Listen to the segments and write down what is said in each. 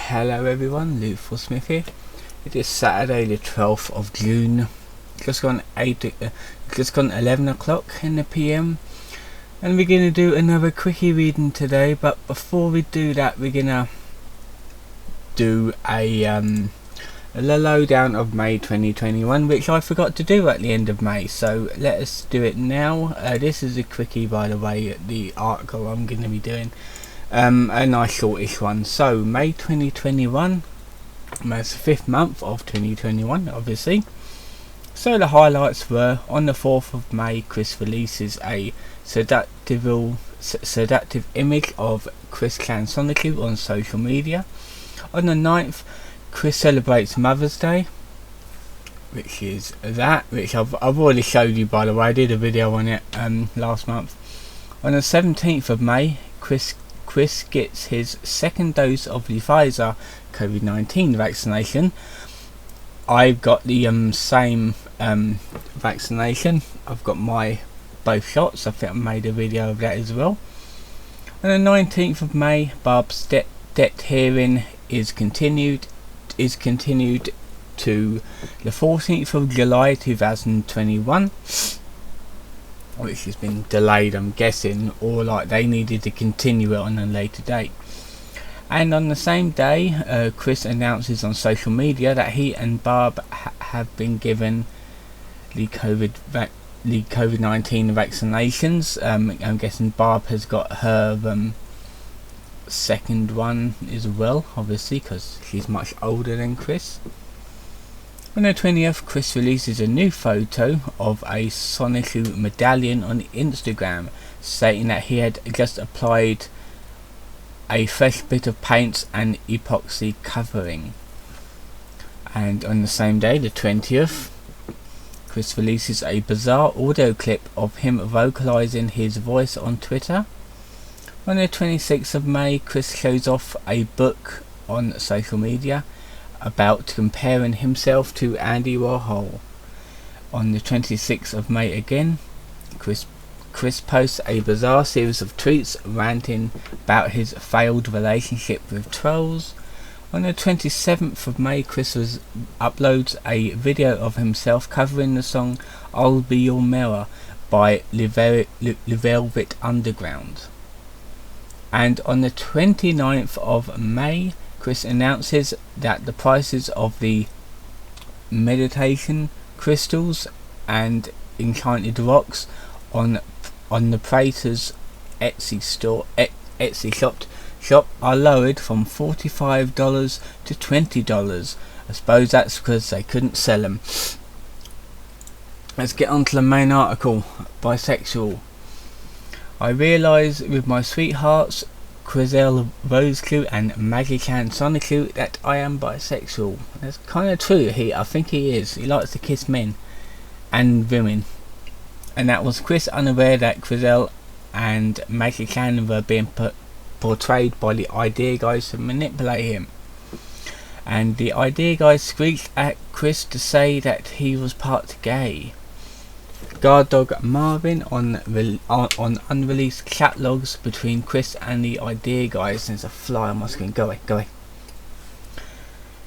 Hello everyone, Luke Smith here. It is Saturday the 12th of June, just gone 11 o'clock in the PM, and we're going to do another quickie reading today. But before we do that, we're going to do a lowdown of May 2021, which I forgot to do at the end of May, so let us do it now. This is a quickie, by the way, the article I'm going to be doing. A nice shortish one. So May 2021, that's the 5th month of 2021 obviously. So the highlights were: on the 4th of May, Chris releases a seductive image of Chris Clan Solitude on social media. On the 9th, Chris celebrates Mother's Day, which is which I've already showed you, by the way. I did a video on it last month. On the 17th of May, Chris gets his second dose of the Pfizer COVID-19 vaccination. I've got the same vaccination. I've got both shots. I think I made a video of that as well. On the 19th of May, Barb's debt hearing is continued to the 14th of July 2021. Which has been delayed, I'm guessing, or like they needed to continue it on a later date. And on the same day, Chris announces on social media that he and Barb have been given the COVID-19 vaccinations. I'm guessing Barb has got her second one as well, obviously, because she's much older than Chris. On the 20th, Chris releases a new photo of a Solitude medallion on Instagram, stating that he had just applied a fresh bit of paint and epoxy covering. And on the same day, the 20th, Chris releases a bizarre audio clip of him vocalizing his voice on Twitter. On the 26th of May, Chris shows off a book on social media about comparing himself to Andy Warhol. On the 26th of May again, Chris posts a bizarre series of tweets ranting about his failed relationship with trolls. On the 27th of May, Chris uploads a video of himself covering the song I'll Be Your Mirror by The Velvet Underground. And on the 29th of May, Chris announces that the prices of the meditation crystals and enchanted rocks on the Prater's Etsy shop are lowered from $45 to $20. I suppose that's because they couldn't sell them. Let's get on to the main article. Bisexual. I realise with my sweethearts Quizelle Rosecue and Maggie Chan Solitude that I am bisexual. That's kind of true. I think he is. He likes to kiss men and women. And that was Chris unaware that Quizelle and Maggie Chan were being portrayed by the idea guys to manipulate him. And the idea guys screeched at Chris to say that he was part gay. Guard dog Marvin on unreleased chat logs between Chris and the idea guys. There's a fly on my screen. Go away.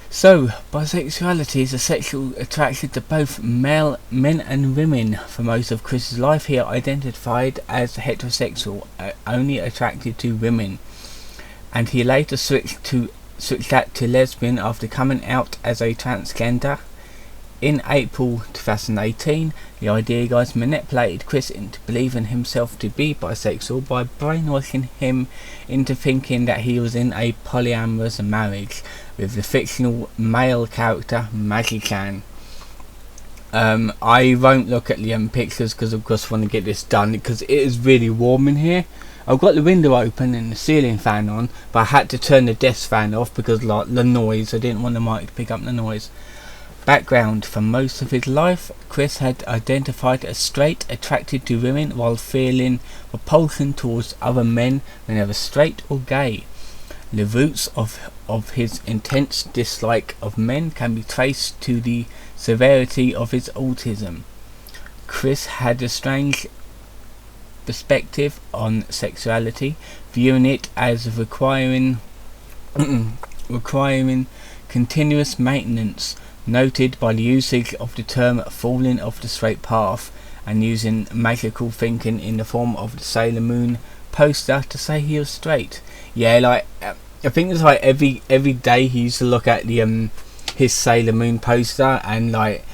So, bisexuality is a sexual attraction to both men and women. For most of Chris's life, he identified as heterosexual, only attracted to women, and he later switched that to lesbian after coming out as a transgender. In April 2018, the idea guys manipulated Chris into believing himself to be bisexual by brainwashing him into thinking that he was in a polyamorous marriage with the fictional male character Maggie Chan. I won't look at the pictures because of course I want to get this done, because it is really warm in here. I've got the window open and the ceiling fan on, but I had to turn the desk fan off because like the noise. I didn't want the mic to pick up the noise. Background: for most of his life, Chris had identified as straight, attracted to women while feeling repulsion towards other men whenever straight or gay. The roots of his intense dislike of men can be traced to the severity of his autism. Chris had a strange perspective on sexuality, viewing it as requiring requiring continuous maintenance, noted by the usage of the term falling off the straight path, and using magical thinking in the form of the Sailor Moon poster to say he was straight. Yeah, like I think it's like every day he used to look at the his Sailor Moon poster and like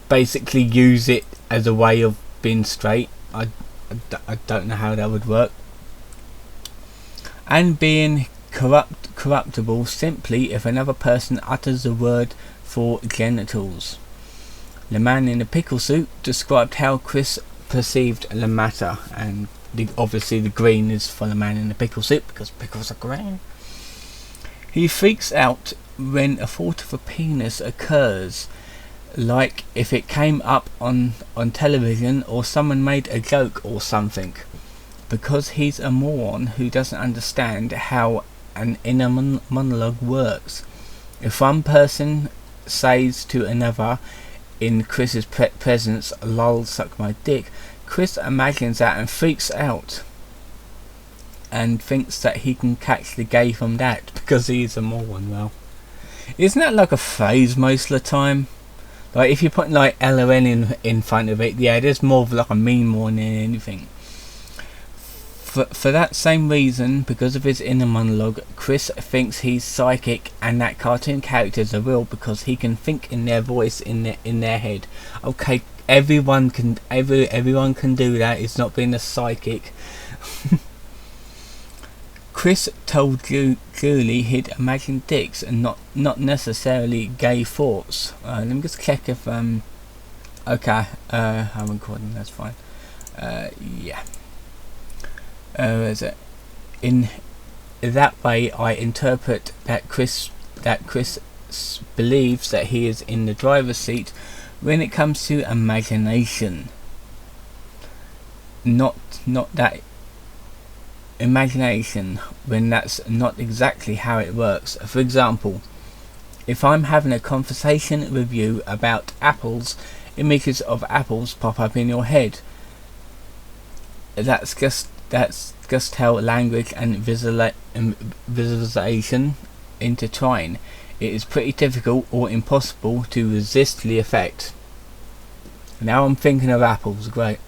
basically use it as a way of being straight. I don't know how that would work. And being corruptible simply if another person utters the word for genitals. The man in the pickle suit described how Chris perceived the matter, and obviously the green is for the man in the pickle suit because pickles are green. He freaks out when a thought of a penis occurs, like if it came up on television or someone made a joke or something, because he's a moron who doesn't understand how an inner monologue works. If one person says to another in Chris's presence, "Lol, suck my dick," Chris imagines that and freaks out and thinks that he can catch the gay from that because he's a moron. Well, isn't that like a phrase most of the time? Like if you put like LOL in front of it, yeah, there's more of like a meme more than anything. For that same reason, because of his inner monologue, Chris thinks he's psychic and that cartoon characters are real because he can think in their voice in their head. Okay, everyone can do that. It's not being a psychic. Chris told Julie he'd imagine dicks and not necessarily gay thoughts. Let me just check if okay, I'm recording. That's fine. Yeah. Where is it? In that way, I interpret that Chris believes that he is in the driver's seat when it comes to imagination. Not that imagination, when that's not exactly how it works. For example, if I'm having a conversation with you about apples, images of apples pop up in your head. That's just how language and visualization intertwine. It is pretty difficult or impossible to resist the effect. Now I'm thinking of apples, great.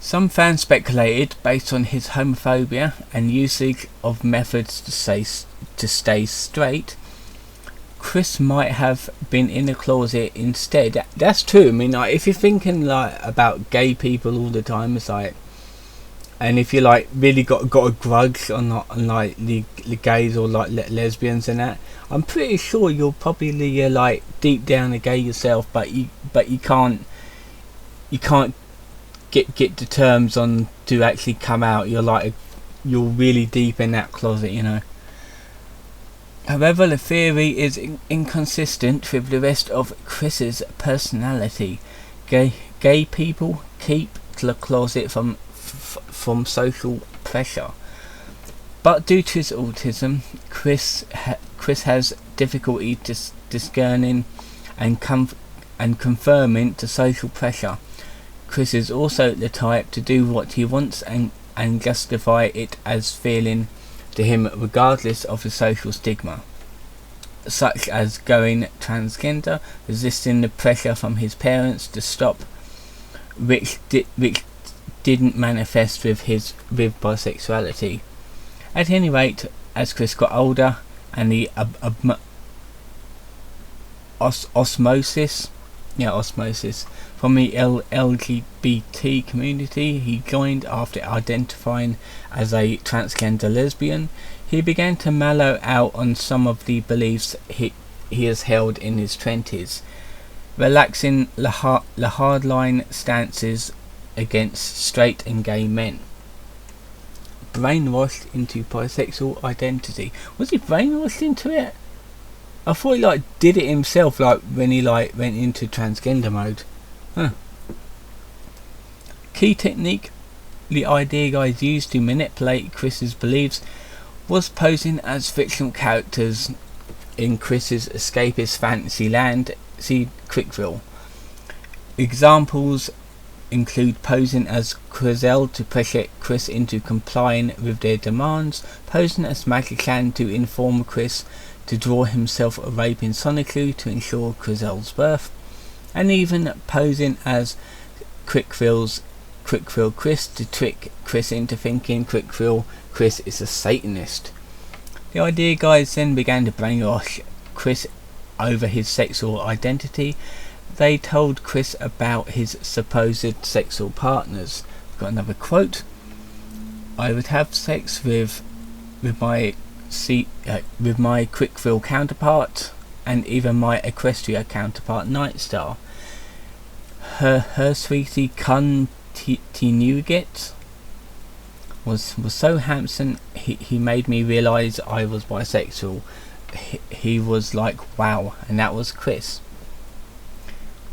Some fans speculated, based on his homophobia and usage of methods to stay straight, Chris might have been in the closet instead. That's true. I mean, like, if you're thinking like about gay people all the time, it's like, and if you like really got a grudge on like the gays or like lesbians and that, I'm pretty sure you're probably like deep down a gay yourself, but you can't get the terms on to actually come out. You're really deep in that closet, you know. However, the theory is inconsistent with the rest of Chris's personality. Gay people keep the closet from social pressure, but due to his autism, Chris has difficulty discerning and conforming to social pressure. Chris is also the type to do what he wants and justify it as feeling to him regardless of the social stigma, such as going transgender, resisting the pressure from his parents to stop, which didn't manifest with bisexuality. At any rate, as Chris got older and the osmosis from the LGBT community he joined after identifying as a transgender lesbian, he began to mellow out on some of the beliefs he has held in his 20s, relaxing the hardline stances against straight and gay men. Brainwashed into bisexual identity. Was he brainwashed into it? I thought he like did it himself, like when he like went into transgender mode. Huh. Key technique the idea guys used to manipulate Chris's beliefs was posing as fictional characters in Chris's escapist fantasy land. See Quickville. Examples include posing as Crizel to pressure Chris into complying with their demands, posing as Magiclan to inform Chris to draw himself a raping Sonichu to ensure Crizel's birth, and even posing as Quickfill Chris to trick Chris into thinking Quickfill Chris is a Satanist. The idea guys then began to brainwash Chris over his sexual identity. They told Chris about his supposed sexual partners. Got another quote. I would have sex with my Quickfill counterpart and even my Equestria counterpart Nightstar. Her sweetie Nugget was so handsome he made me realise I was bisexual. He was like wow, and that was Chris.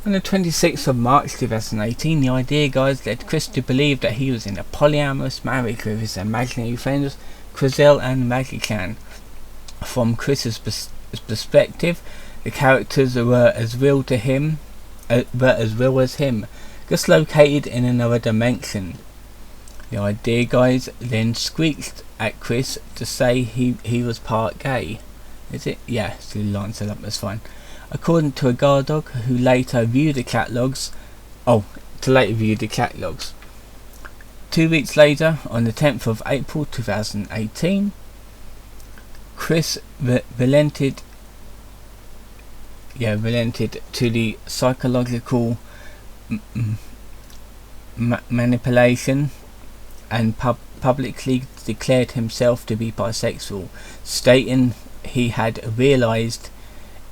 On the 26th of March 2018, the idea guys led Chris to believe that he was in a polyamorous marriage with his imaginary friends Crizel and Magiclan. From Chris's perspective, the characters were as real to him, as him, just located in another dimension. The idea guys then squeaked at Chris to say he was part gay. Is it? Yeah, so he lines it up, that's fine. According to a guard dog who later viewed the catalogs. 2 weeks later, on the 10th of April 2018, Chris relented to the psychological manipulation and publicly declared himself to be bisexual, stating he had realised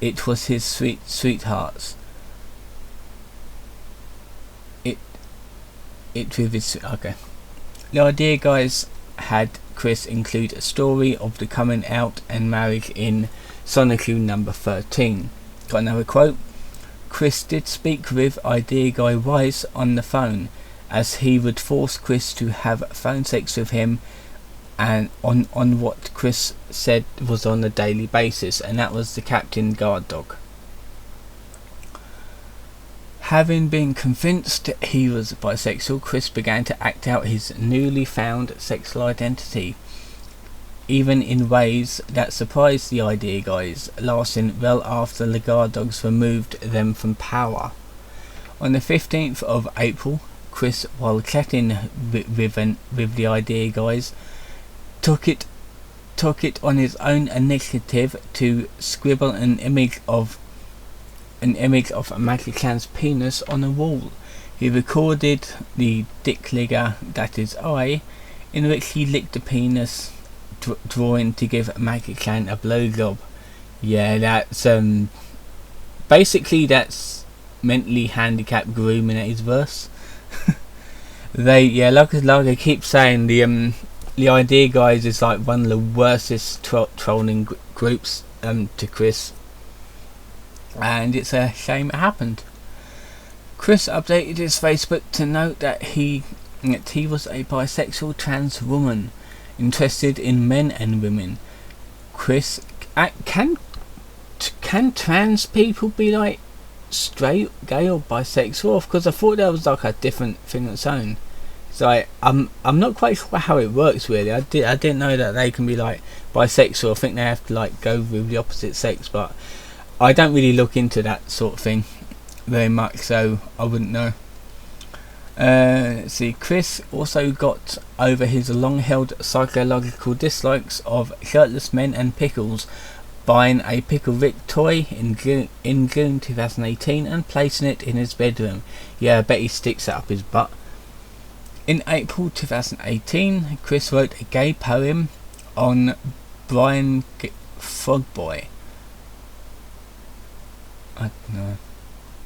it was his sweetheart's. Okay. The idea guys had Chris include a story of the coming out and marriage in Sonichu number 13. Got another quote. Chris did speak with idea guy Weiss on the phone, as he would force Chris to have phone sex with him, and on what Chris said was on a daily basis, and that was the captain guard dog. Having been convinced he was bisexual, Chris began to act out his newly found sexual identity, even in ways that surprised the idea guys, lasting well after the guard dogs removed them from power. On the 15th of April, Chris, while chatting with the idea guys, took it on his own initiative to scribble an image of Magiclan's penis on a wall. He recorded the dick ligger, that is I, in which he licked the penis, drawing to give Magiclan a blowjob. Yeah, that's basically that's mentally handicapped grooming at his verse. Like I keep saying, the idea guys is like one of the worstest trolling groups to Chris, and it's a shame it happened. Chris updated his Facebook to note that he was a bisexual trans woman interested in men and women. Chris, can trans people be like straight, gay or bisexual? Because I thought that was like a different thing on its own. So I'm not quite sure how it works really. I didn't know that they can be like bisexual. I think they have to like go with the opposite sex, but I don't really look into that sort of thing very much, so I wouldn't know. Let's see. Chris also got over his long-held psychological dislikes of shirtless men and pickles, buying a Pickle Rick toy in June 2018 and placing it in his bedroom. Yeah, I bet he sticks it up his butt. In April 2018, Chris wrote a gay poem on Brian Frogboy. I don't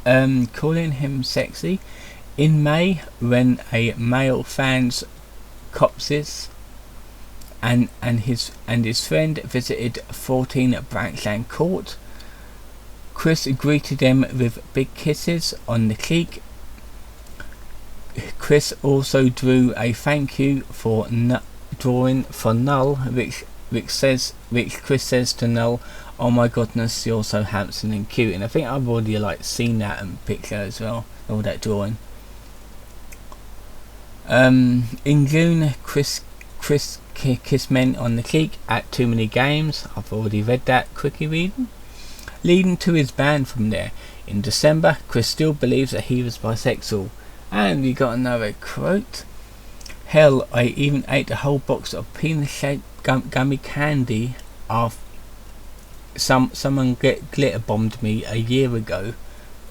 know. Calling him sexy. In May, when a male fan's corpses and his friend visited 14 Branchland Court, Chris greeted them with big kisses on the cheek. Chris also drew a thank you for drawing for Null, which Chris says to Null, "Oh my goodness, you're so handsome and cute." And I think I've already like seen that in picture as well, all that drawing. In June, Chris kissed men on the cheek at too many games. I've already read that quickie reading. Leading to his ban from there. In December, Chris still believes that he was bisexual. And we got another quote. Hell, I even ate a whole box of penis-shaped gummy candy after someone glitter bombed me a year ago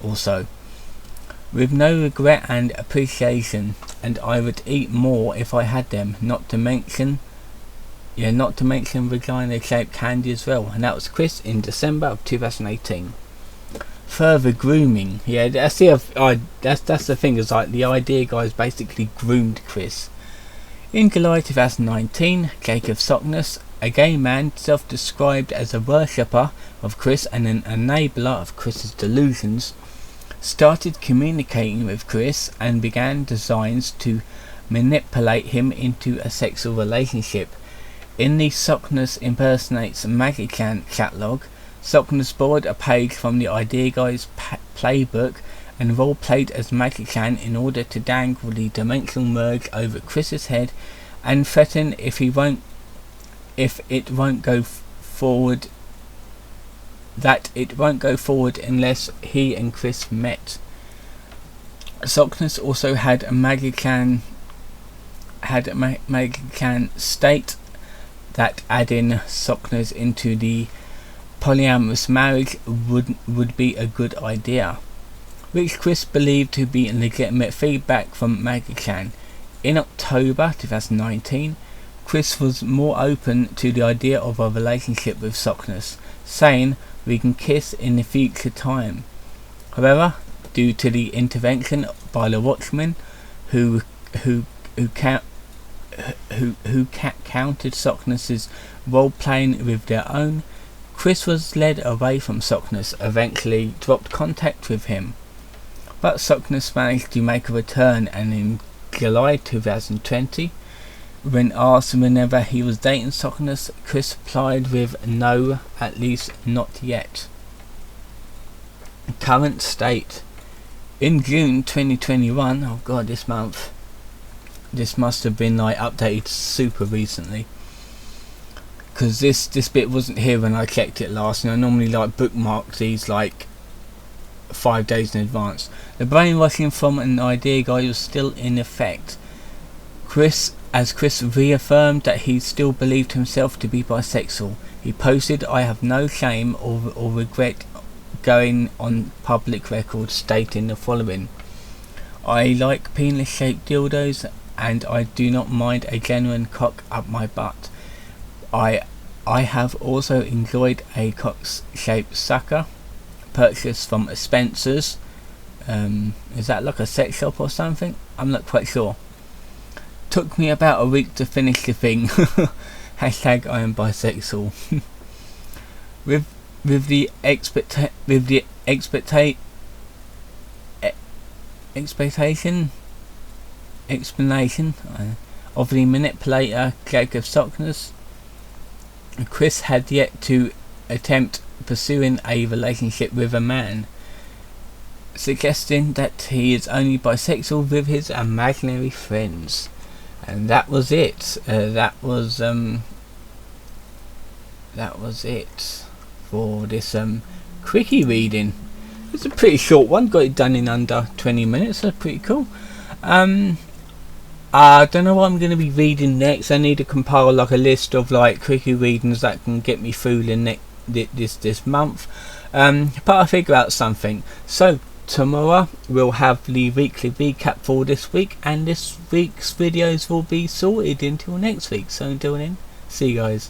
or so. With no regret and appreciation, and I would eat more if I had them, not to mention vagina-shaped candy as well. And that was Chris in December of 2018. Further grooming. Yeah, that's the thing, is like the idea guys basically groomed Chris. In July 2019, Jacob Sockness, a gay man self-described as a worshipper of Chris and an enabler of Chris's delusions, started communicating with Chris and began designs to manipulate him into a sexual relationship. In the Sockness Impersonates Magichan catalog, Sockness borrowed a page from the Idea Guys playbook and role-played as Magichan in order to dangle the dimensional merge over Chris's head and threaten if it won't go forward unless he and Chris met. Sockness also had a Magichan state that adding Sockness into the polyamorous marriage would be a good idea, which Chris believed to be legitimate feedback from Magichan. In October 2019, Chris was more open to the idea of a relationship with Sockness, saying, "We can kiss in the future time." However, due to the intervention by the Watchmen, who countered Sockness's role-playing with their own, Chris was led away from Sockness, eventually dropped contact with him. But Sockness managed to make a return, and in July 2020, when asked whenever he was dating Sockness, Chris replied with "No, at least not yet." Current state. In June 2021, oh god, this month, this must have been like updated super recently, because this bit wasn't here when I checked it last, and I normally like bookmark these like 5 days in advance. The brainwashing from an Idea Guy was still in effect. Chris reaffirmed that he still believed himself to be bisexual. He posted, "I have no shame or regret going on public record stating the following: I like penis-shaped dildos and I do not mind a genuine cock up my butt. I have also enjoyed a cock-shaped sucker purchased from Spencer's." Is that like a sex shop or something? I'm not quite sure. "Took me about a week to finish the thing." Hashtag I am bisexual. With the explanation of the manipulator Jacob Sockness, Chris had yet to attempt pursuing a relationship with a man, suggesting that he is only bisexual with his imaginary friends. And that was it. That was it for this quickie reading. It's a pretty short one. Got it done in under 20 minutes. That's pretty cool. I don't know what I'm going to be reading next. I need to compile like a list of like quickie readings that can get me through this month. But I'll figure out something. So tomorrow we'll have the weekly recap for this week, and this week's videos will be sorted until next week. So until then, see you guys.